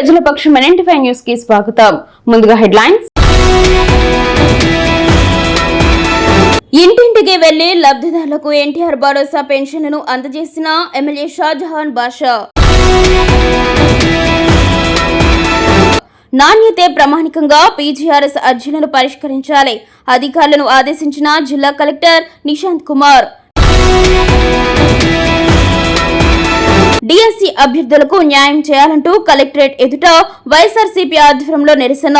ప్రజల పక్షం NNT5 news కి స్వాగతం. ముందుగా హెడ్లైన్స్. ఇంటింటికి వెళ్లి లబ్ధిదారులకు ఎన్టీఆర్ భరోసా పెన్షన్లను అందజేసిన ఎమ్మెల్యే షాజహాన్ బాషా. నాణ్యతే ప్రామాణికంగా PGRS అర్జీలను పరిష్కరించాలి. అధికారులను ఆదేశించిన జిల్లా కలెక్టర్ నిశాంత్ కుమార్. DSC అభ్యర్థులకు న్యాయం చేయాలంటూ కలెక్టరేట్ ఎదుట వైఎస్ఆర్సీపీ ఆధ్వర్యంలో నిరసన.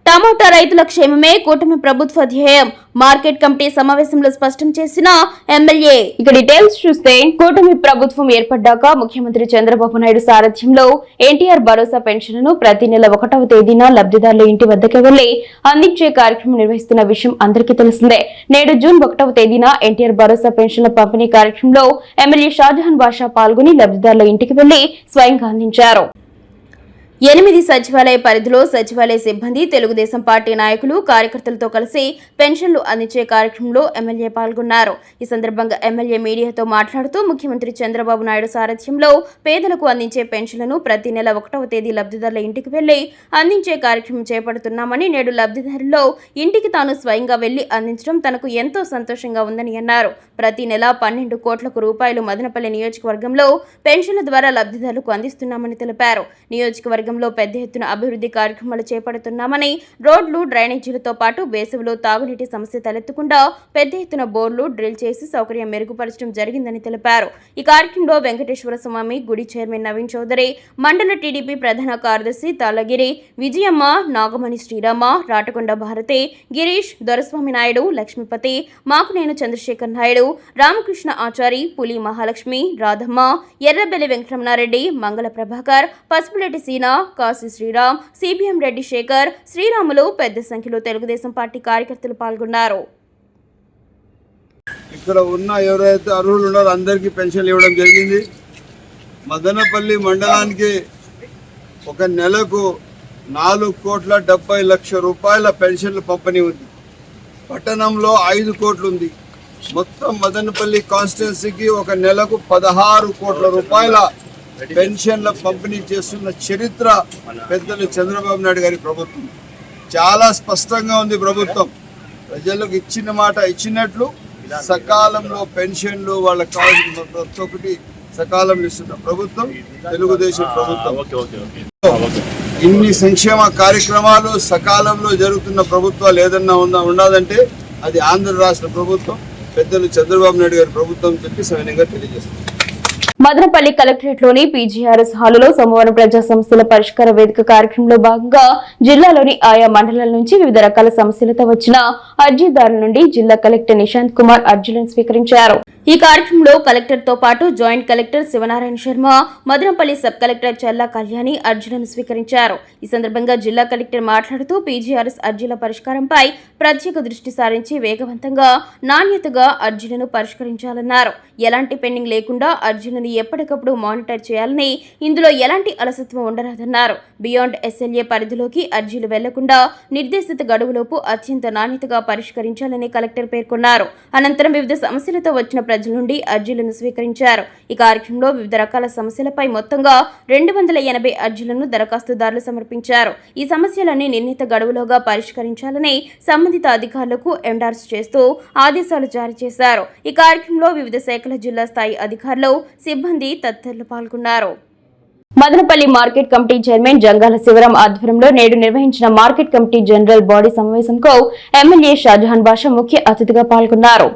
టమోటా రైతుల క్షేమమే కూటమి ప్రభుత్వ ధ్యేయం. మార్కెట్ కమిటీ సమావేశంలో స్పష్టం చేసిన ఎమ్మెల్యే. ఇక డీటెయిల్స్ చూస్తే, కూటమి ప్రభుత్వం ఏర్పడ్డాక ముఖ్యమంత్రి చంద్రబాబు నాయుడు సారథ్యంలో ఎన్టీఆర్ భరోసా పెన్షన్లను ప్రతి నెల 1వ తేదీన లబ్ధిదారుల ఇంటి వద్దకు వెళ్లి అందించే కార్యక్రమం నిర్వహిస్తున్న విషయం అందరికీ తెలిసిందే. నేడు జూన్ 1వ తేదీన ఎన్టీఆర్ భరోసా పెన్షన్ల పంపిణీ కార్యక్రమంలో ఎమ్మెల్యే షాజహాన్ బాషా పాల్గొని లబ్ధిదారుల ఇంటికి వెళ్లి స్వయంగా అందించారు. 8 సచివాలయ పరిధిలో సచివాలయ సిబ్బంది, తెలుగుదేశం పార్టీ నాయకులు, కార్యకర్తలతో కలిసి పెన్షన్లు అందించే కార్యక్రమంలో ఎమ్మెల్యే పాల్గొన్నారు. ఈ సందర్భంగా ఎమ్మెల్యే మీడియాతో మాట్లాడుతూ, ముఖ్యమంత్రి చంద్రబాబు నాయుడు సారథ్యంలో పేదలకు అందించే పెన్షన్లను ప్రతి నెల 1వ తేదీ లబ్ధిదారుల ఇంటికి వెళ్లి అందించే కార్యక్రమం చేపడుతున్నామని, నేడు లబ్ధిదారుల్లో ఇంటికి తాను స్వయంగా వెళ్లి అందించడం తనకు ఎంతో సంతోషంగా ఉందని అన్నారు. ప్రతి నెల 12 కోట్ల రూపాయలు మదనపల్లి నియోజకవర్గంలో పెన్షన్ల ద్వారా లబ్ధిదారులకు అందిస్తున్నామని తెలిపారు. నియోజకవర్గంలో పెద్ద ఎత్తున అభివృద్ధి కార్యక్రమాలు చేపడుతున్నామని, రోడ్లు, డ్రైనేజీలతో పాటు వేసవిలో తాగునీటి సమస్య తలెత్తకుండా పెద్ద ఎత్తున బోర్లు డ్రిల్ చేసి సౌకర్యం మెరుగుపరచడం జరిగిందని తెలిపారు. ఈ కార్యక్రమంలో వెంకటేశ్వర స్వామి గుడి చైర్మన్ నవీన్ చౌదరి, మండల టీడీపీ ప్రధాన కార్యదర్శి తాళగిరి విజయమ్మ, నాగమణి శ్రీరామ, రాటకొండ భారతి, గిరీష్, దొరస్వామి నాయుడు, లక్ష్మీపతి, మాకునేను చంద్రశేఖర్ నాయుడు, రామకృష్ణ ఆచారి, పులి మహాలక్ష్మి, రాధమ్మ, ఎర్రబెల్లి వెంకటరమణారెడ్డి, మంగళ ప్రభాకర్, పసుపులెట్టి సీనా, కాశీ శ్రీరామ్, CBM రెడ్డి శేఖర్, శ్రీరాములు పెద్ద సంఖ్యలో తెలుగుదేశం పార్టీ కార్యకర్తలు పాల్గొన్నారు. ఇక్కడ ఉన్న ఎవరైతే అర్హులు ఉన్నారో అందరికీ పెన్షన్లు ఇవ్వడం జరిగింది. మదనపల్లి మండలానికి ఒక నెలకు 4,70,00,000 రూపాయల పెన్షన్లు పంపిణీ ఉంది. పట్టణంలో 5 కోట్లు ఉంది. మొత్తం మదనపల్లి కాన్స్టిట్యున్సీకి ఒక నెలకు 16 కోట్ల రూపాయల పెన్షన్ల పంపిణీ చేస్తున్న చరిత్ర పెద్దలు చంద్రబాబు నాయుడు గారి ప్రభుత్వం. చాలా స్పష్టంగా ఉంది ప్రభుత్వం. ప్రజలకు ఇచ్చిన మాట ఇచ్చినట్లు సకాలంలో పెన్షన్లు వాళ్ళకి కావాల్సిన ప్రతి ఒక్కటి సకాలంలో ఇస్తున్న ప్రభుత్వం తెలుగుదేశం ప్రభుత్వం. ఇన్ని సంక్షేమ కార్యక్రమాలు సకాలంలో జరుగుతున్న ప్రభుత్వాలు ఏదన్నా ఉన్నదంటే అది ఆంధ్ర రాష్ట్ర ప్రభుత్వం, పెద్దలు చంద్రబాబు నాయుడు గారి ప్రభుత్వం చెప్పి సవినయంగా తెలియజేస్తుంది. మదనపల్లి కలెక్టరేట్ లోని PGRS హాలులో సోమవారం ప్రజా సమస్యల పరిష్కార వేదిక కార్యక్రమంలో భాగంగా జిల్లాలోని ఆయా మండలాల నుంచి వివిధ రకాల సమస్యలతో వచ్చిన అర్జీదారుల నుండి జిల్లా కలెక్టర్ నిశాంత్ కుమార్ అర్జీలను స్వీకరించారు. ఈ కార్యక్రమంలో కలెక్టర్ తో పాటు joint collector Sivanarayana Sharma, Madanapalle sub collector Challa Kalyani అర్జీలను స్వీకరించారు. ఈ సందర్భంగా జిల్లా కలెక్టర్ మాట్లాడుతూ, PGRS అర్జీల పరిష్కారంపై ప్రత్యేక దృష్టి సారించి వేగవంతంగా, నాణ్యతగా అర్జీలను పరిష్కరించాలన్నారు. ఎలాంటి పెండింగ్ లేకుండా అర్జీలను ఎప్పటికప్పుడు మానిటర్ చేయాలని, ఇందులో ఎలాంటి అలసత్వం ఉండరాదన్నారు. బియాండ్ SLA పరిధిలోకి అర్జీలు వెళ్లకుండా నిర్దేశిత గడువులోపు అత్యంత నాణ్యతగా పరిష్కరించాలని కలెక్టర్ పేర్కొన్నారు. అనంతరం వివిధ సమస్యలతో వచ్చిన ప్రజల నుండి అర్జీలను స్వీకరించారు. ఈ కార్యక్రమంలో వివిధ రకాల సమస్యలపై మొత్తంగా 280 అర్జీలను దరఖాస్తుదారులు సమర్పించారు. ఈ సమస్యలన్నీ నిర్ణీత గడువులోగా పరిష్కరించాలని సంబంధిత అధికారులకు ఎండార్స్ చేస్తూ ఆదేశాలు జారీ చేశారు. ఈ కార్యక్రమంలో వివిధ శాఖల జిల్లా స్థాయి అధికారులు, సిబ్బంది తదితరులు పాల్గొన్నారు. Madanapalle market committee chairman Jangala Sivaram ఆధ్వర్యంలో నేడు నిర్వహించిన మార్కెట్ కమిటీ జనరల్ బాడీ సమావేశంకు ఎమ్మెల్యే షాజహాన్ బాషా ముఖ్య అతిథిగా పాల్గొన్నారు.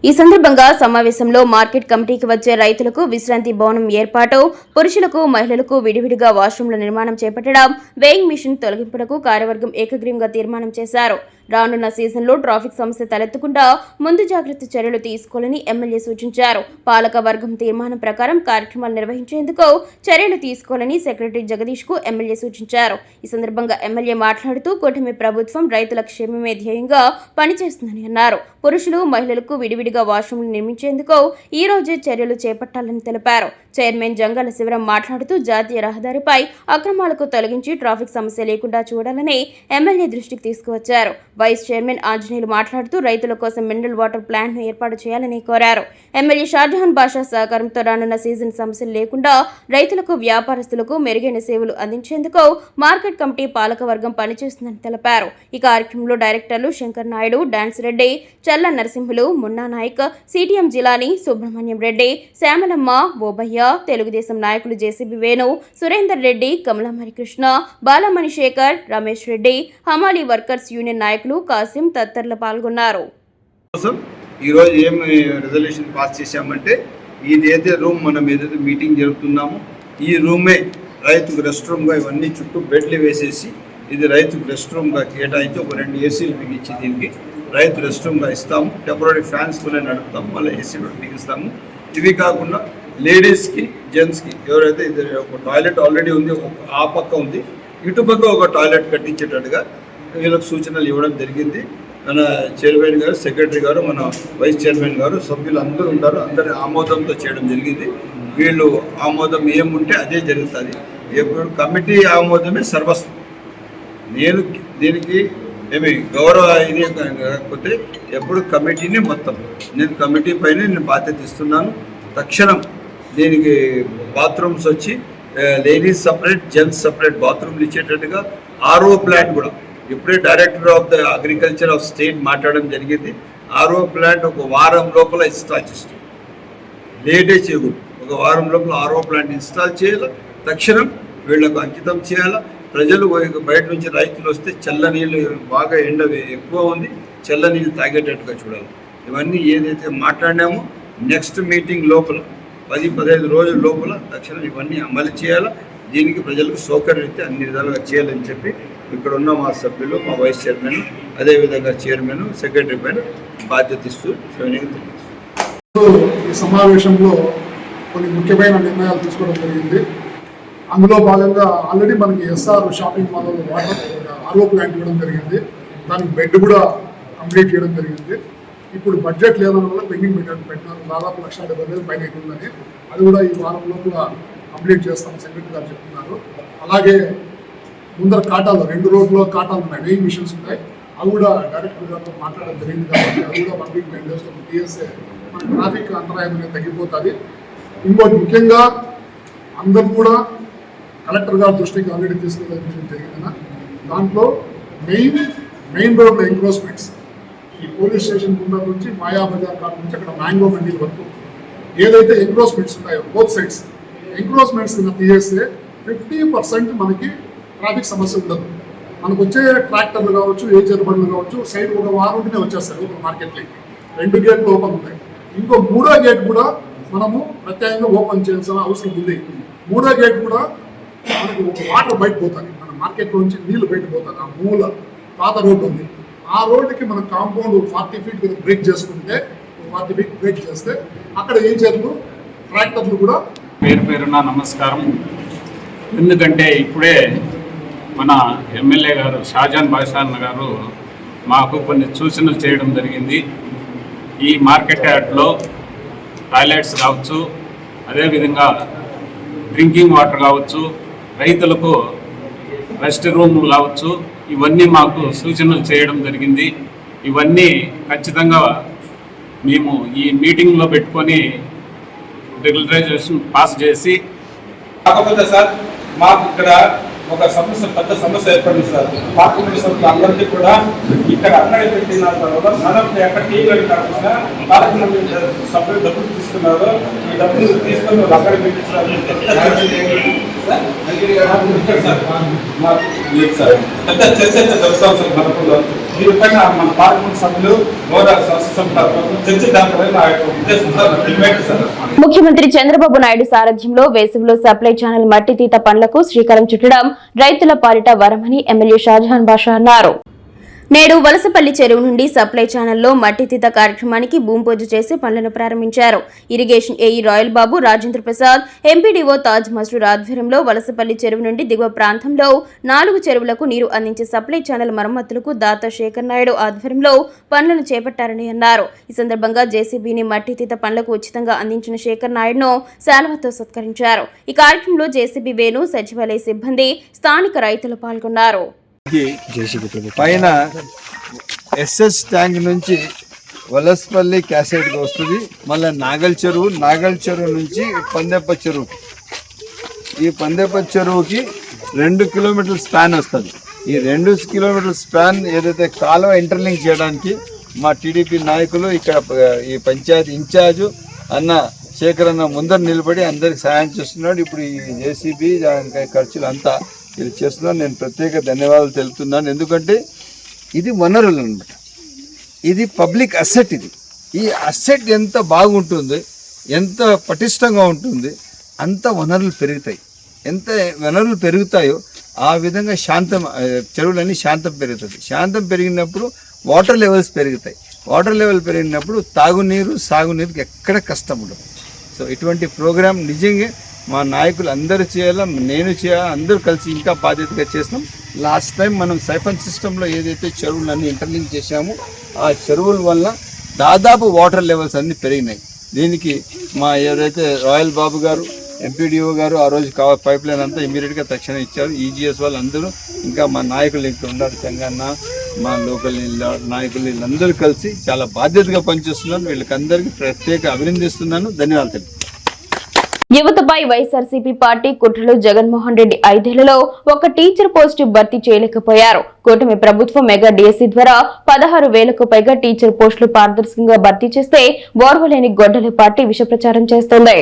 ఈ సందర్భంగా సమావేశంలో మార్కెట్ కమిటీకి వచ్చే రైతులకు విశ్రాంతి భవనం ఏర్పాటు, పురుషులకు, మహిళలకు విడివిడిగా వాష్రూమ్ల నిర్మాణం చేపట్టడం, వేయింగ్ మిషన్ తొలగింపునకు కార్యవర్గం ఏకగ్రీవంగా తీర్మానం చేశారు. రానున్న సీజన్లో ట్రాఫిక్ సమస్య తలెత్తకుండా ముందు జాగ్రత్త చర్యలు తీసుకోవాలని ఎమ్మెల్యే సూచించారు. పాలక వర్గం తీర్మానం ప్రకారం కార్యక్రమాలు నిర్వహించేందుకు చర్యలు తీసుకోవాలని సెక్రటరీ జగదీష్ కు ఎమ్మెల్యే సూచించారు. ఈ సందర్భంగా ఎమ్మెల్యే మాట్లాడుతూ, కూటమి ప్రభుత్వం రైతుల క్షేమమే ధ్యేయంగా పనిచేస్తుందని అన్నారు. పురుషులు, మహిళలకు విడివిడిగా వాష్రూమ్లు నిర్మించేందుకు ఈ రోజే చర్యలు చేపట్టాలని తెలిపారు. చైర్మన్ జంగాల శివరాం మాట్లాడుతూ జాతీయ రహదారిపై అక్రమాలకు తొలగించి ట్రాఫిక్ సమస్య లేకుండా చూడాలని ఎమ్మెల్యే దృష్టికి తీసుకువచ్చారు. వైస్ చైర్మన్ ఆంజనేయులు మాట్లాడుతూ రైతుల కోసం మినరల్ వాటర్ ప్లాంట్ ను ఏర్పాటు చేయాలని కోరారు. ఎమ్మెల్యే షాజహాన్ బాషా సహకారంతో రానున్న సీజన్ సమస్యలు లేకుండా రైతులకు, వ్యాపారస్తులకు మెరుగైన సేవలు అందించేందుకు మార్కెట్ కమిటీ పాలకవర్గం పనిచేస్తుందని తెలిపారు. ఈ కార్యక్రమంలో డైరెక్టర్లు శంకర్ నాయుడు, డాన్స్ రెడ్డి, చల్ల నరసింహులు, మున్నా నాయక్, సిటిఎం జిలాని, సుబ్రహ్మణ్యం రెడ్డి, శ్యామలమ్మ, ఓబయ్య, తెలుగుదేశం నాయకులు జేసీబీ వేణు, సురేందర్ రెడ్డి, కమలామణి కృష్ణ, బాలమణి శేఖర్, రమేష్ రెడ్డి, హమాలీ వర్కర్స్ యూనియన్ నాయకులు కాసిం తదితరులు పాల్గొన్నారు. ఈరోజు ఏం రిజల్యూషన్ పాస్ చేశామంటే ఇదైతే రూమ్ మనం ఏదైతే మీటింగ్ జరుపుతున్నామో ఈ రూమే రైతుకు రెస్ట్ రూమ్గా ఇవన్నీ చుట్టూ బెడ్లు వేసేసి ఇది రైతుకు రెస్ట్ రూమ్గా కేటాయించి ఒక 2 ఏసీలు బిగించి దీనికి రైతు రెస్ట్ రూమ్గా ఇస్తాము. టెంపరీ ఫ్యాన్స్ కూడా నడుపుతాము, మళ్ళీ ఏసీ కూడా బిగిస్తాము. ఇవి కాకుండా లేడీస్కి, జెంట్స్కి ఎవరైతే ఇది ఒక టాయిలెట్ ఆల్రెడీ ఉంది, ఆ పక్క ఉంది, ఇటుపక్క ఒక టాయిలెట్ కట్టించేటట్టుగా వీళ్ళకి సూచనలు ఇవ్వడం జరిగింది. మన చైర్మన్ గారు, సెక్రటరీ గారు, మన వైస్ చైర్మన్ గారు, సభ్యులు అందరూ ఉంటారు. అందరి ఆమోదంతో చేయడం జరిగింది. వీళ్ళు ఆమోదం ఏముంటే అదే జరుగుతుంది. ఎప్పుడు కమిటీ ఆమోదమే సర్వస్వం. నేను దీనికి ఏమి గౌరవ ఇది కాకపోతే ఎప్పుడు కమిటీనే మొత్తం. నేను కమిటీ పైన నేను బాధ్యత ఇస్తున్నాను. తక్షణం దీనికి బాత్రూమ్స్ వచ్చి లేడీస్ సపరేట్, జెంట్స్ సపరేట్ బాత్రూమ్లు ఇచ్చేటట్టుగా ఆర్ఓ ప్లాంట్ కూడా ఇప్పుడే director of the agriculture of state మాట్లాడడం జరిగింది. ఆర్ఓ ప్లాంట్ ఒక వారం లోపల ఇన్స్టాల్ చేస్తాం. లేటే చేయకూడదు. ఒక వారం లోపల ఆర్ఓ ప్లాంట్ ఇన్స్టాల్ చేయాలి. తక్షణం వీళ్లకు అంకితం చేయాలి. ప్రజలు బయట నుంచి రైతులు వస్తే చల్ల నీళ్ళు, బాగా ఎండ ఎక్కువ ఉంది, చల్ల నీళ్ళు తాగేటట్టుగా చూడాలి. ఇవన్నీ ఏదైతే మాట్లాడినామో నెక్స్ట్ మీటింగ్ లోపల 10-15 రోజుల లోపల తక్షణం ఇవన్నీ అమలు చేయాలి. దీనికి ప్రజలకు సౌకర్యం అయితే అన్ని విధాలుగా చేయాలని చెప్పి ఇక్కడ ఉన్న మా సభ్యులు, మా వైస్ చైర్మన్, అదేవిధంగా చైర్మన్, సెక్రటరీ పైన బాధ్యత ఇస్తూ ఈ సమావేశంలో కొన్ని ముఖ్యమైన నిర్ణయాలు తీసుకోవడం జరిగింది. అందులో భాగంగా ఆల్రెడీ మనకి ఎస్ఆర్ షాపింగ్ మాల్లో వాటర్ ఆర్ఓ ప్లాంట్ ఇవ్వడం జరిగింది. దానికి బెడ్ కూడా కంప్లీట్ చేయడం జరిగింది. ఇప్పుడు బడ్జెట్ లేదని వల్ల పెండింగ్ పెట్టినారు. దాదాపు 1,70,000 పైన ఉందని, అది కూడా ఈ వారంలో కూడా కంప్లీట్ చేస్తామని సెక్రటరీ గారు చెప్తున్నారు. అలాగే ముందర కాటాలు 2 రోడ్లో కాటాలు ఉన్నాయి, వెయింగ్ మిషన్స్ ఉన్నాయి. అవి కూడా డైరెక్టర్ గారితో మాట్లాడడం జరిగింది కాబట్టి అది కూడా 1 వీక్ 10 డేస్లో తీసేస్తే మన ట్రాఫిక్ అంతరాయం అనేది తగ్గిపోతుంది. ఇంకోటి ముఖ్యంగా అందరూ కూడా కలెక్టర్ గారి దృష్టికి ఆల్రెడీ తీసుకెళ్ళడం జరిగిందన్న. దాంట్లో మెయిన్ రోడ్లో ఎంక్రోచ్మెంట్స్, ఈ పోలీస్ స్టేషన్ ముందర నుంచి మాయా బజార్ కాడ నుంచి అక్కడ మ్యాంగో మండీ వరకు ఏదైతే ఎంక్రోచ్మెంట్స్ ఉన్నాయో బోత్ సైడ్స్ ఎంక్రోచ్మెంట్స్ కింద తీసేస్తే 50% మనకి ట్రాఫిక్ సమస్య ఉండదు. మనకు వచ్చే ట్రాక్టర్లు కావచ్చు, ఏ చెరుబండ్లు కావచ్చు, సైడ్ ఒక వారం ఉంటేనే వచ్చేస్తారు లోపల మార్కెట్లోకి. 2 గేట్లు ఓపెన్ ఉంటాయి. ఇంకో 3వ గేట్ కూడా మనము ప్రత్యేకంగా ఓపెన్ చేయాల్సిన అవసరం ఉంది. 3వ గేట్ కూడా మనకు వాటర్ బయట పోతుంది, మన మార్కెట్ నుంచి నీళ్లు బయట పోతుంది. ఆ మూల పాత రోడ్డు ఉంది, ఆ రోడ్డుకి మన కాంపౌండ్ 40 ఫీట్ బ్రేక్ చేసుకుంటే 40 ఫీట్ బ్రేక్ చేస్తే అక్కడ ఏ చెర్లు, ట్రాక్టర్లు కూడా. పేరున నమస్కారం. ఎందుకంటే ఇప్పుడే మన ఎమ్మెల్యే గారు షాజహాన్ బాషా గారు మాకు కొన్ని సూచనలు చేయడం జరిగింది. ఈ మార్కెట్ యార్డ్లో టాయిలెట్స్ కావచ్చు, అదేవిధంగా డ్రింకింగ్ వాటర్ కావచ్చు, రైతులకు రెస్ట్ రూమ్లు కావచ్చు, ఇవన్నీ మాకు సూచనలు చేయడం జరిగింది. ఇవన్నీ ఖచ్చితంగా మేము ఈ మీటింగ్లో పెట్టుకొని రెగ్యులరైజేషన్ పాస్ చేసి. కాకపోతే సార్ మాకు ఇక్కడ ఒక సమస్య, పెద్ద సమస్య ఏర్పడింది సార్. పార్లమెంట్ సభ్యులు అందరికీ కూడా ఇక్కడ అంగడి పెట్టిన తర్వాత మనం ఎక్కడ టీవీ కాకుండా పార్లమెంట్ సభ్యులు డబ్బులు తీసుకున్నారు. ఈ డబ్బులు తీసుకుని అక్కడ పెట్టించారు సార్. పెద్ద చర్చ జరుగుతాం సార్ మనకు. దీనిపైన మన పార్లమెంట్ సభ్యులు ముఖ్యమంత్రి చంద్రబాబు నాయుడు సారథ్యంలో వేసవిలో సప్లై ఛానల్ మట్టి తీత పనులకు శ్రీకారం చుట్టడం రైతుల పాలిట వరమని ఎమ్మెల్యే షాజహాన్ బాషా అన్నారు. నేడు వలసపల్లి చెరువు నుండి సప్లై ఛానల్లో మట్టి తీత కార్యక్రమానికి భూమి పూజ చేసి పనులను ప్రారంభించారు. ఇరిగేషన్ ఏఈ రాయల్ బాబు, రాజేంద్ర ప్రసాద్, ఎంపీడీఓ తాజ్ మస్రూర్ ఆధ్వర్యంలో వలసపల్లి చెరువు నుండి దిగువ ప్రాంతంలో 4 చెరువులకు నీరు అందించే సప్లై ఛానల్ మరమ్మతులకు దాత శేఖర్ నాయుడు ఆధ్వర్యంలో పనులను చేపట్టారని అన్నారు. ఈ సందర్భంగా జేసీబీని మట్టి తీత పనులకు ఉచితంగా అందించిన శేఖర్ నాయుడును శాలువతో సత్కరించారు. ఈ కార్యక్రమంలో జేసీబీ వేణు, సచివాలయ సిబ్బంది, స్థానిక రైతులు పాల్గొన్నారు. పైన ఎస్ఎస్ ట్యాంక్ నుంచి వలసపల్లి క్యాసెట్కి వస్తుంది. మళ్ళీ నాగల్ చెరువు నుంచి పందెప్ప చెరువు, ఈ పందెప్ప చెరువుకి 2 కిలోమీటర్ల స్పాన్ వస్తుంది. ఈ 2 కిలోమీటర్ల స్పాన్ ఏదైతే కాలువ ఇంటర్లింక్ చేయడానికి మా టీడీపీ నాయకులు ఇక్కడ ఈ పంచాయతీ ఇన్ఛార్జు అన్న శేఖర్ అన్న ముందర నిలబడి అందరికి సహాయం చేస్తున్నాడు. ఇప్పుడు ఈ జేసీబీ దానికై ఖర్చులు అంతా ఇది చేస్తున్నాను. నేను ప్రత్యేక ధన్యవాదాలు తెలుపుతున్నాను. ఎందుకంటే ఇది వనరులు అనమాట, ఇది పబ్లిక్ అసెట్. ఈ అసెట్ ఎంత బాగుంటుంది, ఎంత పటిష్టంగా ఉంటుంది, అంత వనరులు పెరుగుతాయి. ఎంత వనరులు పెరుగుతాయో ఆ విధంగా చెరువులన్నీ శాంతం పెరుగుతుంది. శాంతం పెరిగినప్పుడు వాటర్ లెవెల్స్ పెరుగుతాయి. వాటర్ లెవెల్ పెరిగినప్పుడు తాగునీరు, సాగునీరుకి ఎక్కడ కష్టం ఉండదు. సో ఇటువంటి ప్రోగ్రాం నిజంగా మా నాయకులు అందరూ చేయాలా, నేను చేయాలా, అందరూ కలిసి ఇంకా బాధ్యతగా చేస్తాం. లాస్ట్ టైం మనం సైఫన్ సిస్టంలో ఏదైతే చెరువులన్నీ ఇంటర్లింక్ చేశామో ఆ చెరువుల వల్ల దాదాపు వాటర్ లెవెల్స్ అన్నీ పెరిగినాయి. దీనికి మా ఎవరైతే రాయల్ బాబు గారు, ఎంపీడీఓ గారు ఆ రోజు పైప్ లైన్ అంతా ఇమీడియట్గా తక్షణం ఇచ్చారు. ఈజీఎస్ వాళ్ళు అందరూ, ఇంకా మా నాయకులు ఇక్కడ ఉన్నారు, చెంగన్న, మా లోకల్ నాయకులు, వీళ్ళందరూ కలిసి చాలా బాధ్యతగా పనిచేస్తున్నారు. వీళ్ళకందరికీ ప్రత్యేక అభినందిస్తున్నాను, ధన్యవాదాలు తెలుపు. యువతపై వైఎస్ఆర్సీపీ పార్టీ కుట్రలు. జగన్మోహన్ రెడ్డి 5 ఏళ్లలో ఒక టీచర్ పోస్టు భర్తీ చేయలేకపోయారు. కూటమి ప్రభుత్వం మెగా డిఎస్సీ ద్వారా 16,000కు పైగా టీచర్ పోస్టులు పారదర్శకంగా భర్తీ చేస్తే ఓర్వలేని గొడ్డలి పార్టీ విష ప్రచారం చేస్తోంది.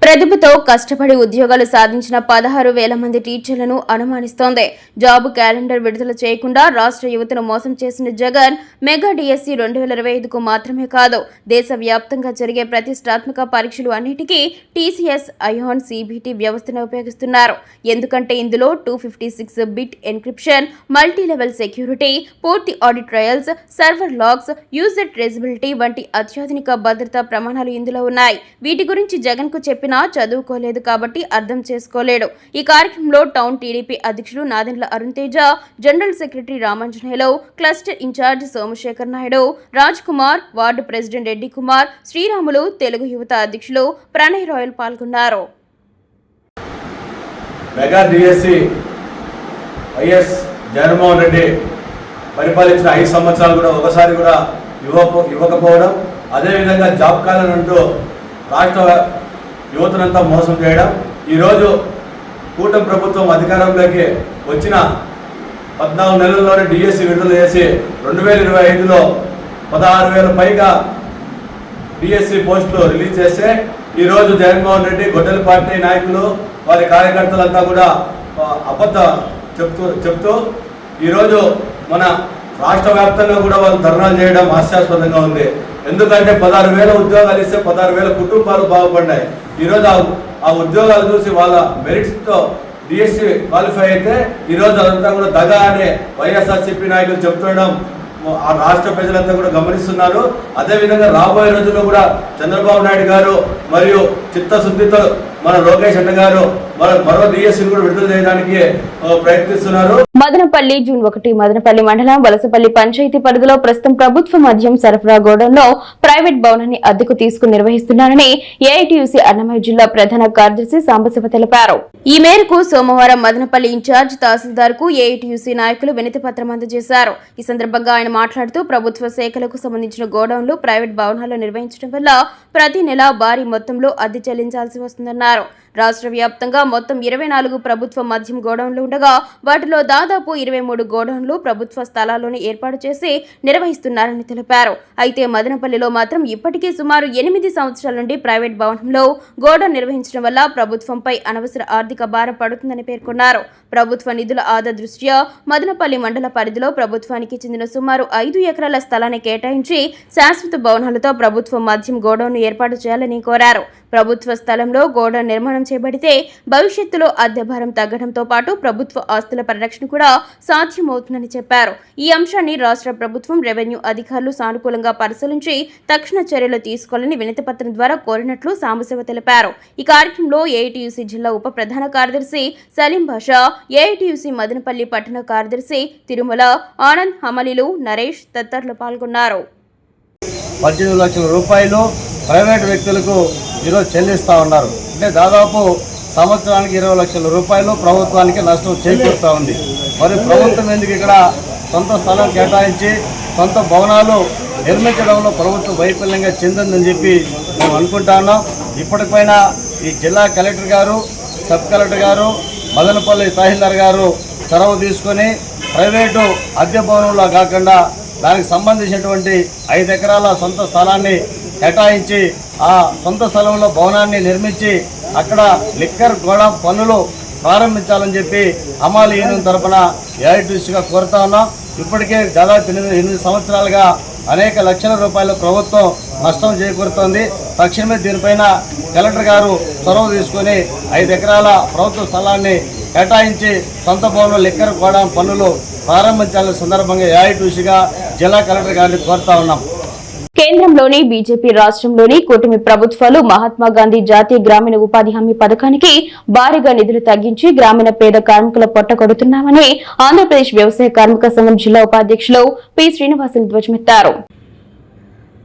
ప్రతిభతో కష్టపడి ఉద్యోగాలు సాధించిన 16,000 మంది టీచర్లను అనుమానిస్తోంది. జాబ్ క్యాలెండర్ విడుదల చేయకుండా రాష్ట్ర యువతను మోసం చేసిన జగన్ మెగా డిఎస్సీ 2025కు మాత్రమే కాదు, దేశవ్యాప్తంగా జరిగే ప్రతిష్టాత్మక పరీక్షలు అన్నిటికీ టీసీఎస్, ఐఆన్, సిబిటి వ్యవస్థను ఉపయోగిస్తున్నారు. ఎందుకంటే ఇందులో 256 bit encryption, multi level security, పూర్తి audit trails, server logs, user traceability వంటి అత్యాధునిక భద్రతా ప్రమాణాలు ఇందులో ఉన్నాయి. వీటి గురించి జగన్ కు చెప్పిన చదువుకోలేదు కాబట్టి అర్థం చేసుకోలేడు. ఈ కార్యక్రమంలో టౌన్ టీడీపీ అధ్యక్షుడు Nadendla Arun Teja, general secretary Ramanjaneyulu, cluster in charge Somasekhar Naidu, Raj Kumar, ward president Reddy Kumar, Sriramulu, Telugu యువత అధ్యక్షులు ప్రణయ్ రాయల్ పాల్గొన్నారు. Mega DSC YS Jaganmohan Reddy పరిపాలించిన 5 సంవత్సరాలు కూడా ఒకసారి కూడా ఇవ్వకపోవడం, అదేవిధంగా జాబ్ కాలర్ అంటూ రాష్ట్ర యువతనంతా మోసం చేయడం. ఈరోజు కూటమి ప్రభుత్వం అధికారంలోకి వచ్చిన 14 నెలల్లోనే డిఎస్సీ విడుదల చేసి 2025లో 16,000 పైగా డిఎస్సీ పోస్టులు రిలీజ్ చేస్తే ఈరోజు జగన్మోహన్ రెడ్డి, గొడ్డలి పార్టీ నాయకులు, వారి కార్యకర్తలంతా కూడా అబద్ధం చెప్తూ ఈరోజు మన రాష్ట్ర వ్యాప్తంగా కూడా వాళ్ళు ధర్నాలు చేయడం హాస్యాస్పదంగా ఉంది. ఎందుకంటే 16,000 ఉద్యోగాలు ఇస్తే 16,000 కుటుంబాలు బాగుపడినాయి. ఈరోజు ఆ ఉద్యోగాలు చూసి వాళ్ళ మెరిట్స్తో డిఎస్సీ క్వాలిఫై అయితే ఈరోజు అదంతా కూడా దగా అనే వైఎస్ఆర్సీపీ నాయకులు చెప్తుండడం ఆ రాష్ట్ర ప్రజలంతా కూడా గమనిస్తున్నారు. అదేవిధంగా రాబోయే రోజుల్లో కూడా చంద్రబాబు నాయుడు గారు మరియు చిత్తశుద్ధితో మన లోకేష్ అన్న గారు మరో డిఎస్సీని కూడా విడుదల చేయడానికి ప్రయత్నిస్తున్నారు. మదనపల్లి జూన్ 1 మదనపల్లి మండలం వలసపల్లి పంచాయతీ పరిధిలో ప్రస్తుతం ప్రభుత్వ మద్యం సరఫరా గోడౌన్లో ప్రైవేట్ భవనాన్ని అద్దెకు తీసుకుని నిర్వహిస్తున్నారని ఏఐటీయూసీ అన్నమయ్య జిల్లా ప్రధాన కార్యదర్శి సాంబశివ తెలిపారు. ఈ మేరకు సోమవారం మదనపల్లి ఇన్ఛార్జ్ తహసీల్దార్ కు ఏఐటీయూసీ నాయకులు వినతి పత్రం అందజేశారు. ఈ సందర్భంగా ఆయన మాట్లాడుతూ ప్రభుత్వ శాఖలకు సంబంధించిన గోడౌన్లు ప్రైవేట్ భవనాల్లో నిర్వహించడం వల్ల ప్రతి నెల భారీ మొత్తంలో అద్దె చెల్లించాల్సి వస్తుందన్నారు. రాష్ట్ర వ్యాప్తంగా మొత్తం 24 ప్రభుత్వ మద్యం గోడౌన్లు ఉండగా వాటిలో దాదాపు 23 గోడౌన్లు ప్రభుత్వ స్థలాల్లోనే ఏర్పాటు చేసి నిర్వహిస్తున్నారని తెలిపారు. అయితే మదనపల్లిలో మాత్రం ఇప్పటికే సుమారు 8 సంవత్సరాల నుండి ప్రైవేట్ భవనంలో గోడౌన్ నిర్వహించడం వల్ల ప్రభుత్వంపై అనవసర ఆర్థిక భారం పడుతుందని పేర్కొన్నారు. ప్రభుత్వ నిధుల ఆదా దృష్ట్యా మదనపల్లి మండల పరిధిలో ప్రభుత్వానికి చెందిన సుమారు 5 ఎకరాల స్థలాన్ని కేటాయించి శాశ్వత భవనాలతో ప్రభుత్వ మద్యం గోడౌన్ ఏర్పాటు చేయాలని కోరారు. ప్రభుత్వ స్థలంలో గోడౌన్ నిర్మాణం చేపడితే భవిష్యత్తులో అద్దె భారం తగ్గడంతో పాటు ప్రభుత్వ ఆస్తుల పరిరక్షణ కూడా సాధ్యమవుతుందని చెప్పారు. ఈ అంశాన్ని రాష్ట్ర ప్రభుత్వం రెవెన్యూ అధికారులు సానుకూలంగా పరిశీలించి తక్షణ చర్యలు తీసుకోవాలని వినతిపత్రం ద్వారా కోరినట్లు సాంబశివ తెలిపారు. ఈ కార్యక్రమంలో ఏఐటీయూసీ జిల్లా ఉప ప్రధాన కార్యదర్శి సలీం బాషా, ఏఐటీయూసీ మదనపల్లి పట్టణ కార్యదర్శి తిరుమల, ఆనంద్, హమలీలు, నరేష్ తదితరులు పాల్గొన్నారు. 18 లక్షల రూపాయలు ప్రైవేట్ వ్యక్తులకు ఈరోజు చెల్లిస్తూ ఉన్నారు. అంటే దాదాపు సంవత్సరానికి 20 లక్షల రూపాయలు ప్రభుత్వానికి నష్టం చేకూరుతూ ఉంది. మరి ప్రభుత్వం ఎందుకు ఇక్కడ సొంత స్థలం కేటాయించి సొంత భవనాలు నిర్మించడంలో ప్రభుత్వం వైఫల్యంగా చెందిందని చెప్పి మేము అనుకుంటా ఉన్నాం. ఇప్పటికైనా ఈ జిల్లా కలెక్టర్ గారు, సబ్ కలెక్టర్ గారు, మదనపల్లి తహసీల్దార్ గారు చొరవ తీసుకొని ప్రైవేటు అద్దె భవనంలో కాకుండా దానికి సంబంధించినటువంటి 5 ఎకరాల సొంత స్థలాన్ని కేటాయించి ఆ సొంత స్థలంలో భవనాన్ని నిర్మించి అక్కడ లిక్కర్ గోడం పనులు ప్రారంభించాలని చెప్పి హమాలి యూనియన్ తరఫున ఏఐటీయూసీగా కోరుతా ఉన్నాం. ఇప్పటికే దాదాపు 8 సంవత్సరాలుగా అనేక లక్షల రూపాయల ప్రభుత్వం నష్టం చేకూరుతోంది. తక్షణమే దీనిపైన కలెక్టర్ గారు చొరవ తీసుకొని 5 ఎకరాల ప్రభుత్వ స్థలాన్ని కేటాయించి సొంత భవనంలో లిక్కర్ గోడం పనులు ప్రారంభించాలనే సందర్భంగా ఏఐటీయూసీగా జిల్లా కలెక్టర్ గారిని కోరుతా ఉన్నాం. కేంద్రంలోని బీజేపీ, రాష్ట్రంలోని కూటమి ప్రభుత్వాలు మహాత్మా గాంధీ జాతీయ గ్రామీణ ఉపాధి హామీ పథకానికి భారీగా నిధులు తగ్గించి గ్రామీణ పేద కార్మికుల పొట్ట కొడుతున్నామని ఆంధ్రప్రదేశ్ వ్యవసాయ కార్మిక సంఘం జిల్లా ఉపాధ్యక్షులు పి శ్రీనివాసులు ధ్వజమెత్తారు.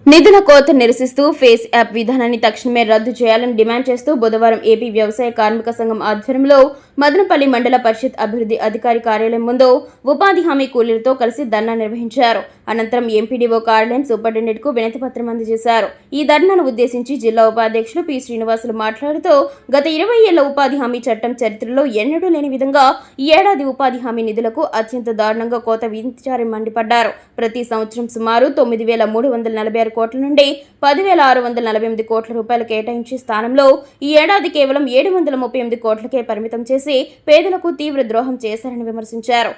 నిధుల కోత నిరసిస్తూ ఫేస్ యాప్ విధానాన్ని తక్షణమే రద్దు చేయాలని డిమాండ్ చేస్తూ బుధవారం ఏపీ వ్యవసాయ కార్మిక సంఘం ఆధ్వర్యంలో మదనపల్లి మండల పరిషత్ అభివృద్ధి అధికారి కార్యాలయం ముందు ఉపాధి హామీ కూలీలతో కలిసి ధర్నా నిర్వహించారు. అనంతరం ఎంపీడీఓ కార్యాలయం సూపరింటెండెంట్ కు వినతిపత్రం అందజేశారు. ఈ ధర్నాను ఉద్దేశించి జిల్లా ఉపాధ్యక్షులు పి శ్రీనివాసులు మాట్లాడుతూ గత 20 ఏళ్ల ఉపాధి హామీ చట్టం చరిత్రలో ఎన్నడూ లేని విధంగా ఈ ఏడాది ఉపాధి హామీ నిధులకు అత్యంత దారుణంగా కోత విధించారని మండిపడ్డారు. ప్రతి సంవత్సరం సుమారు 9,346 కోట్ల నుండి 10,648 కోట్ల రూపాయలు కేటాయించే స్థానంలో ఈ ఏడాది కేవలం 738 కోట్లకే పరిమితం చేసి పేదలకు తీవ్ర ద్రోహం చేశారని విమర్శించారు.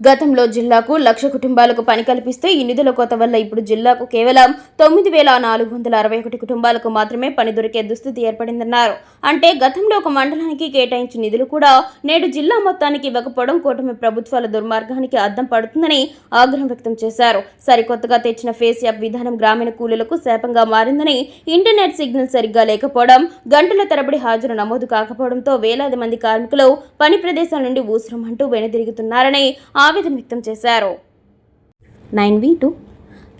గతంలో జిల్లాకు 1,00,000 కుటుంబాలకు పని కల్పిస్తే ఈ నిధుల కోత వల్ల ఇప్పుడు జిల్లాకు కేవలం 9,461 కుటుంబాలకు మాత్రమే పని దొరికే దుస్థితి ఏర్పడిందన్నారు. అంటే గతంలో ఒక మండలానికి కేటాయించిన నిధులు కూడా నేడు జిల్లా మొత్తానికి ఇవ్వకపోవడం కూటమి ప్రభుత్వాల దుర్మార్గానికి అద్దం పడుతుందని ఆగ్రహం వ్యక్తం చేశారు. సరికొత్తగా తెచ్చిన ఫేస్ యాప్ విధానం గ్రామీణ కూలీలకు శాపంగా మారిందని, ఇంటర్నెట్ సిగ్నల్ సరిగ్గా లేకపోవడం, గంటల తరబడి హాజరు నమోదు కాకపోవడంతో వేలాది మంది కార్మికులు పని ప్రదేశాల నుండి ఊసరమంటూ వెనుదిరుగుతున్నారని ఆవేదన వ్యక్తం చేశారు. 9V2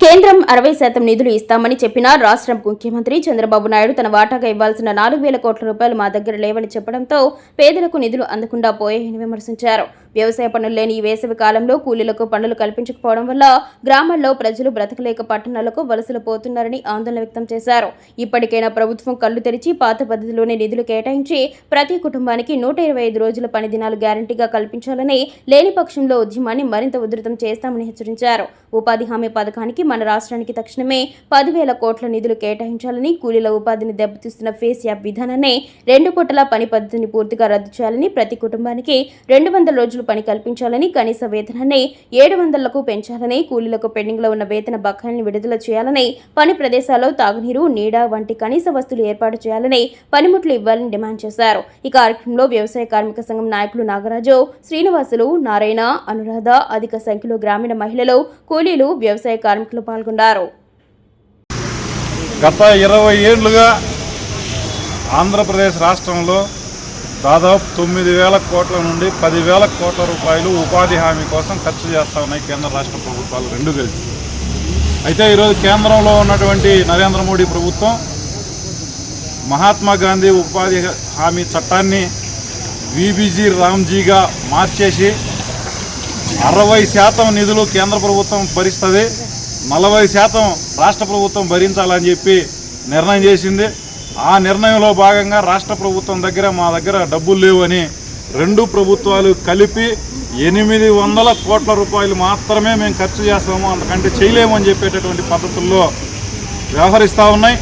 కేంద్రం 60% నిధులు ఇస్తామని చెప్పినా రాష్ట్ర ముఖ్యమంత్రి చంద్రబాబు నాయుడు తన వాటాగా ఇవ్వాల్సిన 4,000 కోట్ల రూపాయలు మా దగ్గర లేవని చెప్పడంతో పేదలకు నిధులు అందకుండా పోయాయని విమర్శించారు. వ్యవసాయ పనులు లేని ఈ వేసవి కాలంలో కూలీలకు పనులు కల్పించకపోవడం వల్ల గ్రామాల్లో ప్రజలు బ్రతకలేక పట్టణాలకు వలసలు పోతున్నారని ఆందోళన వ్యక్తం చేశారు. ఇప్పటికైనా ప్రభుత్వం కళ్లు తెరిచి పాత పద్ధతిలోనే నిధులు కేటాయించి ప్రతి కుటుంబానికి 125 రోజుల పని దినాలు గ్యారంటీగా కల్పించాలని, లేని పక్షంలో ఉద్యమాన్ని మరింత ఉధృతం చేస్తామని హెచ్చరించారు. ఉపాధి హామీ పథకానికి మన రాష్ట్రానికి తక్షణమే 10,000 కోట్ల నిధులు కేటాయించాలని, కూలీల ఉపాధిని దెబ్బతీస్తున్న ఫేస్ యాప్ విధానాన్ని 2 పూటల పని పద్ధతిని పూర్తిగా రద్దు చేయాలని, ప్రతి కుటుంబానికి 200 రోజులు పని కల్పించాలని, కనీస వేతనాన్ని 700లకు పెంచాలని, కూలీలకు పెండింగ్లో ఉన్న వేతన బకాయిల్ని విడుదల చేయాలని, పని ప్రదేశాల్లో తాగునీరు, నీడ వంటి కనీస వస్తువులు ఏర్పాటు చేయాలని, పనిముట్లు ఇవ్వాలని డిమాండ్ చేశారు. ఈ కార్యక్రమంలో వ్యవసాయ కార్మిక సంఘం నాయకులు నాగరాజు, శ్రీనివాసులు, నారాయణ, అనురాధ, అధిక సంఖ్యలో గ్రామీణ మహిళలు, కూలీలు, వ్యవసాయ కార్మికులు పాల్గొన్నారు. గత 20 ఏళ్లుగా ఆంధ్రప్రదేశ్ రాష్ట్రంలో దాదాపు 9,000 కోట్ల నుండి 10,000 కోట్ల రూపాయలు ఉపాధి హామీ కోసం ఖర్చు చేస్తూ ఉన్నాయి కేంద్ర రాష్ట్ర ప్రభుత్వాలు రెండు కలిసి. అయితే ఈరోజు కేంద్రంలో ఉన్నటువంటి నరేంద్ర మోడీ ప్రభుత్వం మహాత్మా గాంధీ ఉపాధి హామీ చట్టాన్ని వీబీజీ రామ్జీగా మార్చేసి 60% నిధులు కేంద్ర ప్రభుత్వం భరిస్తుంది, 40% రాష్ట్ర ప్రభుత్వం భరించాలని చెప్పి నిర్ణయం చేసింది. ఆ నిర్ణయంలో భాగంగా రాష్ట్ర ప్రభుత్వం దగ్గర మా దగ్గర డబ్బులు లేవని రెండు ప్రభుత్వాలు కలిపి 800 కోట్ల రూపాయలు మాత్రమే మేము ఖర్చు చేస్తాము, అంతకంటే చేయలేమని చెప్పేటటువంటి పద్ధతుల్లో వ్యవహరిస్తూ ఉన్నాయి.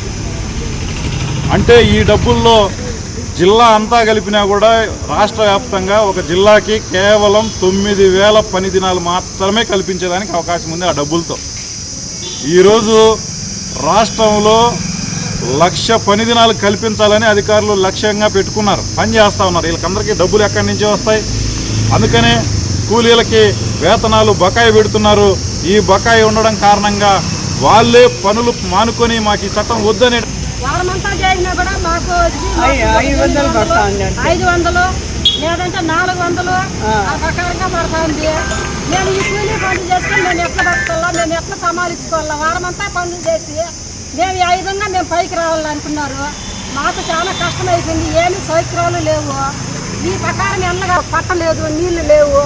అంటే ఈ డబ్బుల్లో జిల్లా అంతా కలిపినా కూడా రాష్ట్ర వ్యాప్తంగా ఒక జిల్లాకి కేవలం 9,000 పని దినాలు మాత్రమే కల్పించేదానికి అవకాశం ఉంది ఆ డబ్బులతో. ఈరోజు రాష్ట్రంలో 1,00,000 పని దినాలు కల్పించాలని అధికారులు లక్ష్యంగా పెట్టుకున్నారు, పని చేస్తూ ఉన్నారు. వీళ్ళకందరికీ డబ్బులు ఎక్కడి నుంచి వస్తాయి? అందుకనే కూలీలకి వేతనాలు బకాయి పెడుతున్నారు. ఈ బకాయి ఉండడం కారణంగా వాళ్ళే పనులు మానుకొని మాకు ఈ చట్టం వద్దని వారమంతా చేసినా కూడా మాకు 500 లేదంటే 400 ఆ ప్రకారంగా పడుతుంది. మేము ఈ కూలీ పనులు చేసుకొని మేము ఎట్లా బతకాలా, మేము ఎట్లా సమాలించుకోవాలా? వారమంతా పనులు చేసి మేము ఈ విధంగా మేము పైకి రావాలనుకున్నారు. మాకు చాలా కష్టమైపోయింది. ఏమి సౌకర్యాలు లేవు. ఈ ప్రకారం ఎన్నగా పట్టలేదు, నీళ్లు లేవు.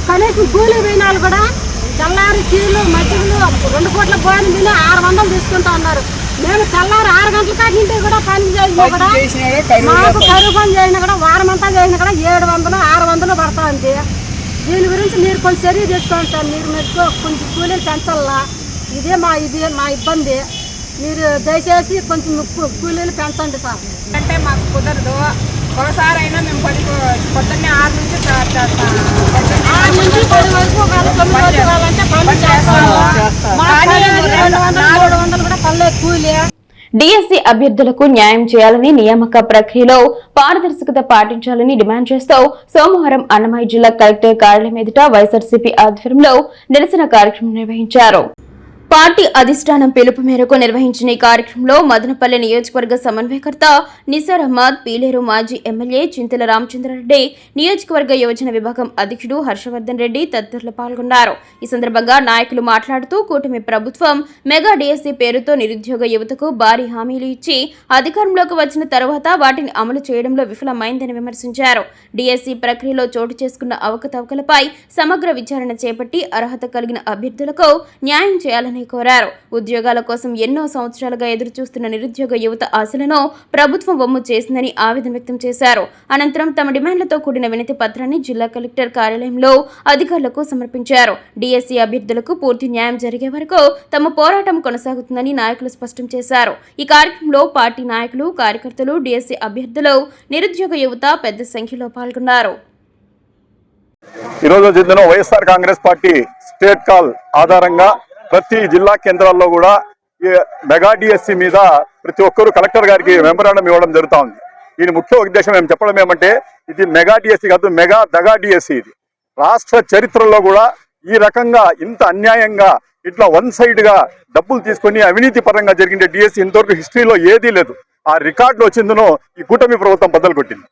కనీసం కూలీ పోయినాలు కూడా తెల్లారి కీళ్ళు మజ్జిగలు 2 పూట్ల భోజనం తిని 600 తీసుకుంటా ఉన్నారు. మేము తెల్లారి 6 గంటల కాటింటే కూడా పని చేసినా కూడా మాకు కరువు పని చేసినా కూడా వారమంతా చేసినా కూడా 700 600 పడతా ఉంది. దీని గురించి మీరు కొంచెం చర్య తీసుకోండి సార్. మీరు కొంచెం కూలీలు పెంచాలా? ఇదే మా ఇబ్బంది. మీరు దయచేసి కొంచెం కూలీలు పెంచండి సార్. అంటే మాకు కుదరదు. ఒకసారి అయినా మేము పొద్దున్నే 6 నుంచి 10 వరకు 9 వరకు కావాలంటే పని చేస్తాము. 400 కూడా పల్లె కూలీ. డిఎస్సి అభ్యర్థులకు న్యాయం చేయాలని, నియామక ప్రక్రియలో పారదర్శకత పాటించాలని డిమాండ్ చేస్తూ సోమవారం అన్నమయ్య జిల్లా కలెక్టర్ కార్యాలయం ఎదుట వైఎస్ఆర్సీపీ ఆధ్వర్యంలో నిరసన కార్యక్రమం నిర్వహించారు. పార్టీ అధిష్టానం పిలుపు మేరకు నిర్వహించిన ఈ కార్యక్రమంలో మదనపల్లి నియోజకవర్గ సమన్వయకర్త నిసార్ అహ్మద్, పీలేరు మాజీ ఎమ్మెల్యే చింతల రామచంద్రారెడ్డి, నియోజకవర్గ యువజన విభాగం అధ్యక్షుడు హర్షవర్ధన్ రెడ్డి తదితరులు పాల్గొన్నారు. ఈ సందర్భంగా నాయకులు మాట్లాడుతూ కూటమి ప్రభుత్వం మెగా డిఎస్సి పేరుతో నిరుద్యోగ యువతకు భారీ హామీలు ఇచ్చి అధికారంలోకి వచ్చిన తర్వాత వాటిని అమలు చేయడంలో విఫలమైందని విమర్శించారు. డిఎస్సి ప్రక్రియలో చోటు చేసుకున్న అవకతవకలపై సమగ్ర విచారణ చేపట్టి అర్హత కలిగిన అభ్యర్థులకు న్యాయం చేయాలని కోరారు. ఉద్యోగాల కోసం ఎన్నో సంవత్సరాలుగా ఎదురుచూస్తున్న నిరుద్యోగ యువత ఆశలను ప్రభుత్వం వమ్ము చేసిందని ఆవేదన వ్యక్తం చేశారు. అనంతరం తమ డిమాండ్లతో కూడిన వినతి పత్రాన్ని జిల్లా కలెక్టర్ కార్యాలయంలో అధికారులకు సమర్పించారు. డిఎస్సి అభ్యర్థులకు పూర్తి న్యాయం జరిగే వరకు తమ పోరాటం కొనసాగుతుందని నాయకులు స్పష్టం చేశారు. ఈ కార్యక్రమంలో పార్టీ నాయకులు, కార్యకర్తలు, డిఎస్సి అభ్యర్థులు, నిరుద్యోగ యువత పెద్ద సంఖ్యలో పాల్గొన్నారు. ఈరోజు జరిగిన YSR Congress party state call ఆధారంగా ప్రతి జిల్లా కేంద్రాల్లో కూడా మెగా డిఎస్సి మీద ప్రతి ఒక్కరూ కలెక్టర్ గారికి మెమరాండం ఇవ్వడం జరుగుతూ ఉంది. దీని ముఖ్య ఉద్దేశం మేము చెప్పడం ఏమంటే, ఇది మెగా డిఎస్సి కాదు, మెగా దగా డిఎస్సి. ఇది రాష్ట్ర చరిత్రలో కూడా ఈ రకంగా ఇంత అన్యాయంగా ఇట్లా వన్ సైడ్ గా డబ్బులు తీసుకొని అవినీతి పరంగా జరిగిన డిఎస్సి ఇంతవరకు హిస్టరీలో ఏదీ లేదు. ఆ రికార్డులో వచ్చిందనో ఈ కూటమి ప్రభుత్వం బద్దలు కొట్టింది.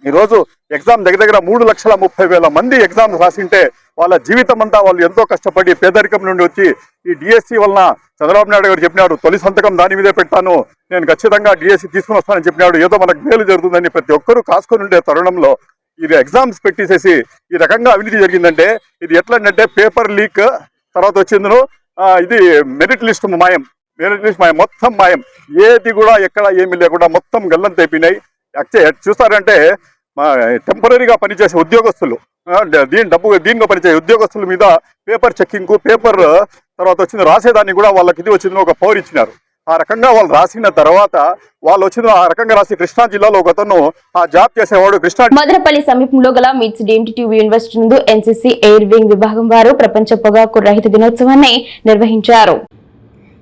ఈరోజు ఎగ్జామ్ దగ్గర 3,30,000 మంది ఎగ్జామ్స్ రాసింటే వాళ్ళ జీవితం అంతా వాళ్ళు ఎంతో కష్టపడి పేదరికం నుండి వచ్చి ఈ డిఎస్సి వలన చంద్రబాబు నాయుడు గారు చెప్పినాడు, తొలి సంతకం దాని మీదే పెడతాను, నేను ఖచ్చితంగా డిఎస్సి తీసుకుని వస్తానని చెప్పినాడు. ఏదో మనకు మేలు జరుగుతుందని ప్రతి ఒక్కరూ కాసుకొని ఉండే తరుణంలో ఇది ఎగ్జామ్స్ పెట్టేసేసి ఈ రకంగా అవినీతి జరిగిందంటే ఇది ఎట్లంటే పేపర్ లీక్, తర్వాత వచ్చిందను ఇది మెరిట్ లిస్ట్ మాయం, మొత్తం మాయం. ఏది కూడా ఎక్కడ ఏమీ లేకుండా మొత్తం గల్లంత అయిపోయినాయి. చూస్తారంటే టెంపరీగా పనిచేసే ఉద్యోగస్తులు, దీనిగా పనిచేసే ఉద్యోగస్తుల మీద పేపర్ చెక్కింగ్, పేపర్ తర్వాత వచ్చింది రాసేదాన్ని కూడా వాళ్ళకి ఇది వచ్చింది ఒక పవర్ ఇచ్చినారు. ఆ రకంగా వాళ్ళు రాసిన తర్వాత వాళ్ళు వచ్చిన ఆ రకంగా రాసి కృష్ణా జిల్లాలో ఒక అతను ఆ జాబ్ చేసేవాడు మదనపల్లి సమీపంలో గల మిట్స్ డిఎంటిటివి యూనివర్సిటీ నందు ఎన్సీసీ ఎయిర్ వింగ్ విభాగం వారు ప్రపంచ పొగాకు రహిత దినోత్సవాన్ని నిర్వహించారు.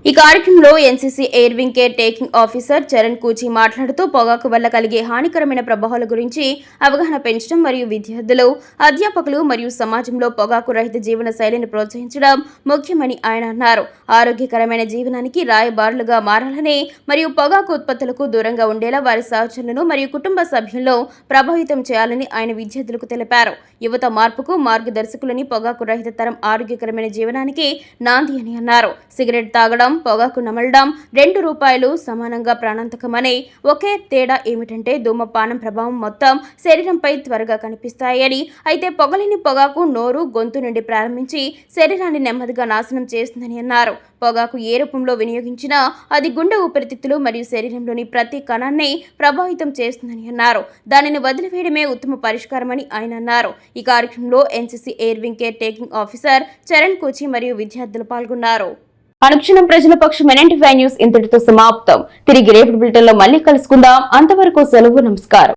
ఈ కార్యక్రమంలో NCC air wing care taking officer Charan Kuchi మాట్లాడుతూ పొగాకు వల్ల కలిగే హానికరమైన ప్రభావాల గురించి అవగాహన పెంచడం మరియు విద్యార్థులు, అధ్యాపకులు మరియు సమాజంలో పొగాకు రహిత జీవన శైలిని ప్రోత్సహించడం ముఖ్యమని ఆయన అన్నారు. ఆరోగ్యకరమైన జీవనానికి రాయబారులుగా మారాలని మరియు పొగాకు ఉత్పత్తులకు దూరంగా ఉండేలా వారి సహచరులను మరియు కుటుంబ సభ్యులను ప్రభావితం చేయాలని ఆయన విద్యార్థులకు తెలిపారు. యువత మార్పుకు మార్గదర్శకులని, పొగాకు రహిత తరం ఆరోగ్యకరమైన జీవనానికి నాంది అని అన్నారు. సిగరెట్ తాగడం, పొగాకు నమలడం 2 రూపాయలు సమానంగా ప్రాణాంతకమని, ఒకే తేడా ఏమిటంటే ధూమపానం ప్రభావం మొత్తం శరీరంపై త్వరగా కనిపిస్తాయని, అయితే పొగలేని పొగాకు నోరు, గొంతు నుండి ప్రారంభించి శరీరాన్ని నెమ్మదిగా నాశనం చేస్తుందని అన్నారు. పొగాకు ఏ రూపంలో వినియోగించినా అది గుండె, ఊపిరితిత్తులు మరియు శరీరంలోని ప్రతి కణాన్ని ప్రభావితం చేస్తుందని అన్నారు. దానిని వదిలివేయడమే ఉత్తమ పరిష్కారమని ఆయన అన్నారు. ఈ కార్యక్రమంలో NCC air wing care taking officer Charan Kuchi మరియు విద్యార్థులు పాల్గొన్నారు. అనుక్షణం ప్రజల పక్షం NNT5 న్యూస్ ఇంతటితో సమాప్తం. తిరిగి రేపటి బులెటిన్లో మళ్ళీ కలుసుకుందాం. అంతవరకు సెలవు, నమస్కారం.